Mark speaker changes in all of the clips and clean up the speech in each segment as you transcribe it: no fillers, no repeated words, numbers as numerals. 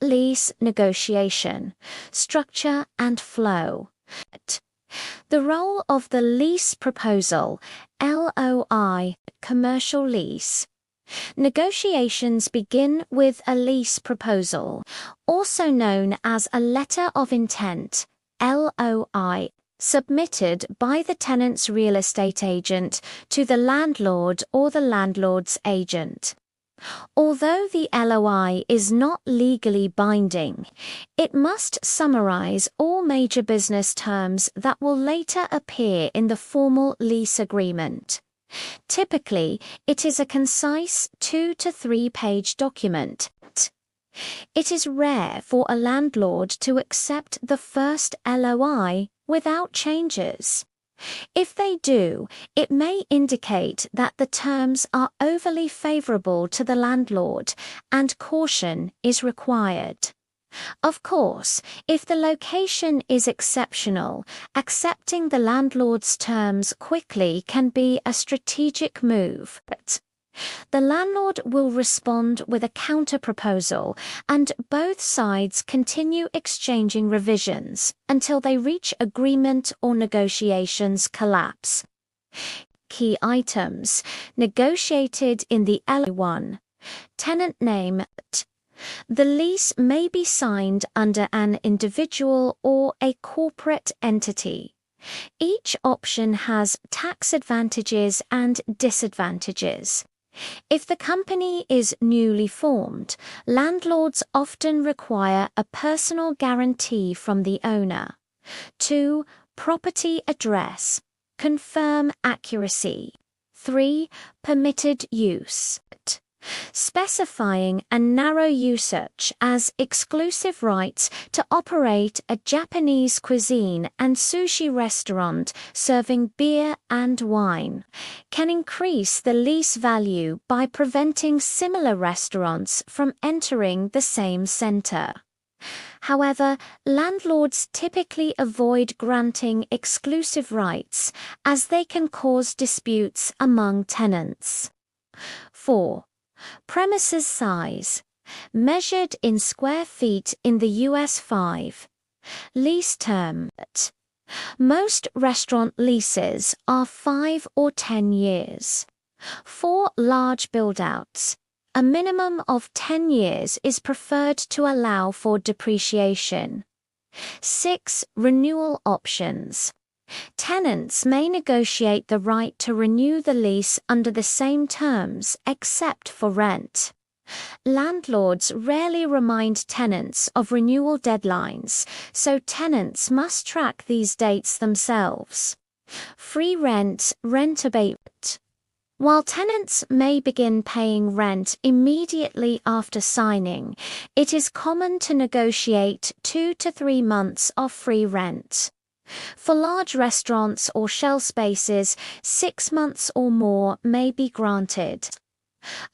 Speaker 1: Lease negotiation, structure and flow. The role of the lease proposal, LOI, commercial lease. Negotiations begin with a lease proposal, also known as a letter of intent, LOI, submitted by the tenant's real estate agent to the landlord or the landlord's agent. Although the LOI is not legally binding, it must summarize all major business terms that will later appear in the formal lease agreement. Typically, it is a concise 2 to 3 page document. It is rare for a landlord to accept the first LOI without changes. If they do, it may indicate that the terms are overly favorable to the landlord and caution is required. Of course, if the location is exceptional, accepting the landlord's terms quickly can be a strategic move. The landlord will respond with a counter-proposal, and both sides continue exchanging revisions until they reach agreement or negotiations collapse. Key items negotiated in the LOI. Tenant name. The lease may be signed under an individual or a corporate entity. Each option has tax advantages and disadvantages. If the company is newly formed, landlords often require a personal guarantee from the owner. 2. Property address. Confirm accuracy. 3. Permitted use. Specifying a narrow usage as exclusive rights to operate a Japanese cuisine and sushi restaurant serving beer and wine can increase the lease value by preventing similar restaurants from entering the same center. However, landlords typically avoid granting exclusive rights as they can cause disputes among tenants. 4. Premises size. Measured in square feet in the US 5. Lease term. Most restaurant leases are 5 or 10 years. For large build-outs, a minimum of 10 years is preferred to allow for depreciation. 6. Renewal options. Tenants may negotiate the right to renew the lease under the same terms except for rent. Landlords rarely remind tenants of renewal deadlines, so tenants must track these dates themselves. Free rent, rent abatement. While tenants may begin paying rent immediately after signing, it is common to negotiate 2 to 3 months of free rent. For large restaurants or shell spaces, 6 months or more may be granted.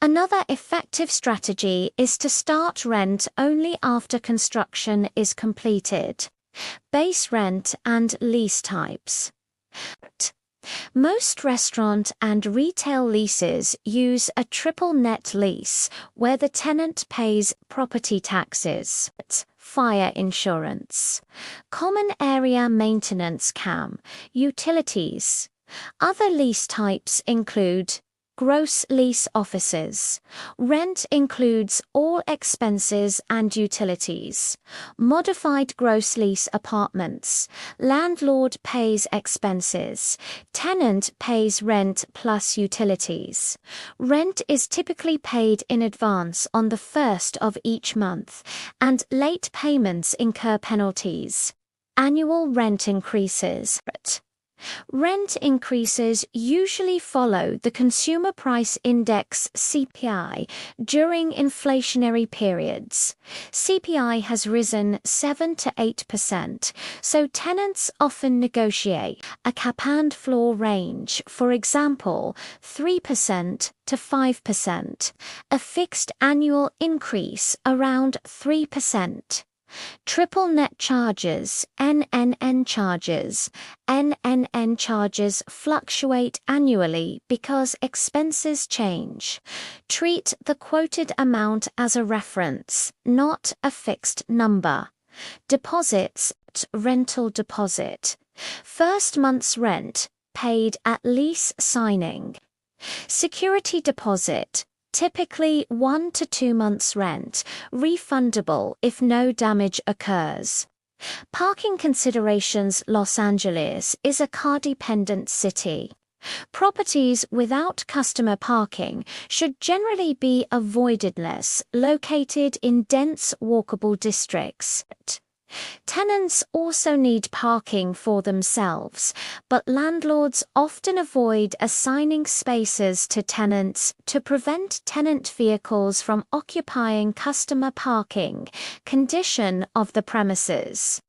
Speaker 1: Another effective strategy is to start rent only after construction is completed. Base rent and lease types. Most restaurant and retail leases use a triple net lease, where the tenant pays property taxes, fire insurance, common area maintenance CAM, utilities. Other lease types include gross lease offices. Rent includes all expenses and utilities. Modified gross lease apartments. Landlord pays expenses. Tenant pays rent plus utilities. Rent is typically paid in advance on the first of each month, and late payments incur penalties. Annual rent increases. Rent increases usually follow the Consumer Price Index (CPI) during inflationary periods. CPI has risen 7 to 8%, so tenants often negotiate a cap and floor range, for example, 3% to 5%, a fixed annual increase around 3%. Triple net charges, NNN charges. NNN charges fluctuate annually because expenses change. Treat the quoted amount as a reference, not a fixed number. Deposits, rental deposit. First month's rent, paid at lease signing. Security deposit, typically 1 to 2 months' rent, refundable if no damage occurs. Parking considerations. Los Angeles is a car-dependent city. Properties without customer parking should generally be avoided unless located in dense walkable districts. Tenants also need parking for themselves, but landlords often avoid assigning spaces to tenants to prevent tenant vehicles from occupying customer parking. Condition of the premises.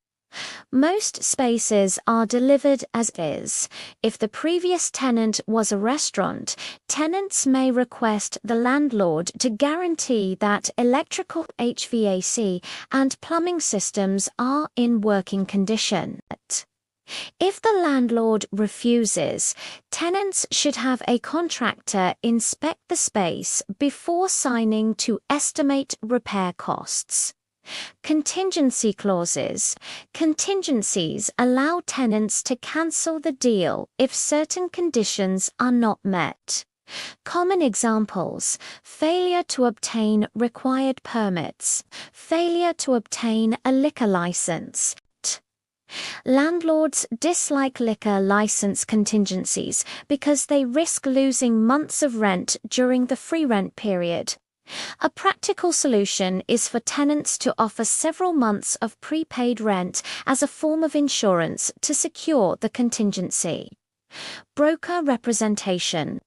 Speaker 1: Most spaces are delivered as is. If the previous tenant was a restaurant, tenants may request the landlord to guarantee that electrical, HVAC, and plumbing systems are in working condition. If the landlord refuses, tenants should have a contractor inspect the space before signing to estimate repair costs. Contingency clauses. Contingencies allow tenants to cancel the deal if certain conditions are not met. Common examples: failure to obtain required permits, failure to obtain a liquor license. Landlords dislike liquor license contingencies because they risk losing months of rent during the free rent period. A practical solution is for tenants to offer several months of prepaid rent as a form of insurance to secure the contingency. Broker representation.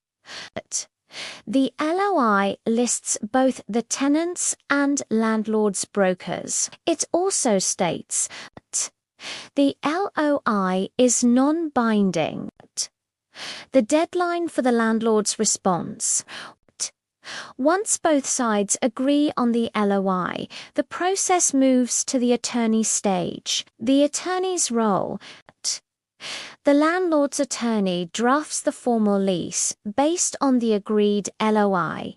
Speaker 1: The LOI lists both the tenants and landlord's brokers. It also states that the LOI is non-binding. The deadline for the landlord's response. Once both sides agree on the LOI, the process moves to the attorney stage. The attorney's role. The landlord's attorney drafts the formal lease based on the agreed LOI.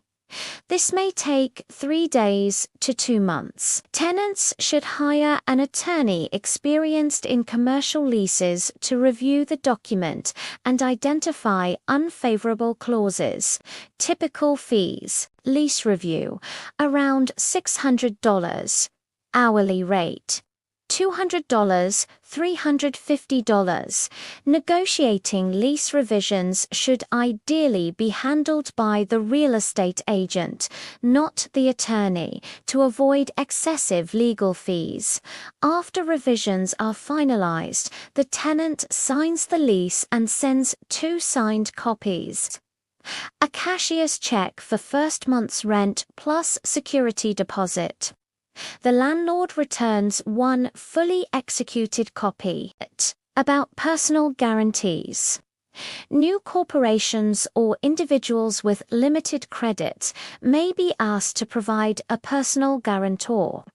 Speaker 1: This may take 3 days to 2 months. Tenants should hire an attorney experienced in commercial leases to review the document and identify unfavorable clauses. Typical fees. Lease review, around $600. Hourly rate, $200, $350. Negotiating lease revisions should ideally be handled by the real estate agent, not the attorney, to avoid excessive legal fees. After revisions are finalized, the tenant signs the lease and sends 2 signed copies. A cashier's check for first month's rent plus security deposit. The landlord returns 1 fully executed copy. About personal guarantees. New corporations or individuals with limited credit may be asked to provide a personal guarantor.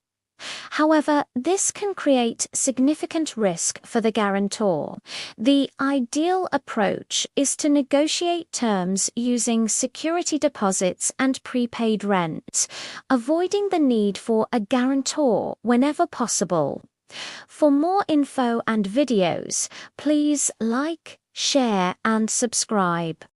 Speaker 1: However, this can create significant risk for the guarantor. The ideal approach is to negotiate terms using security deposits and prepaid rent, avoiding the need for a guarantor whenever possible. For more info and videos, please like, share, and subscribe.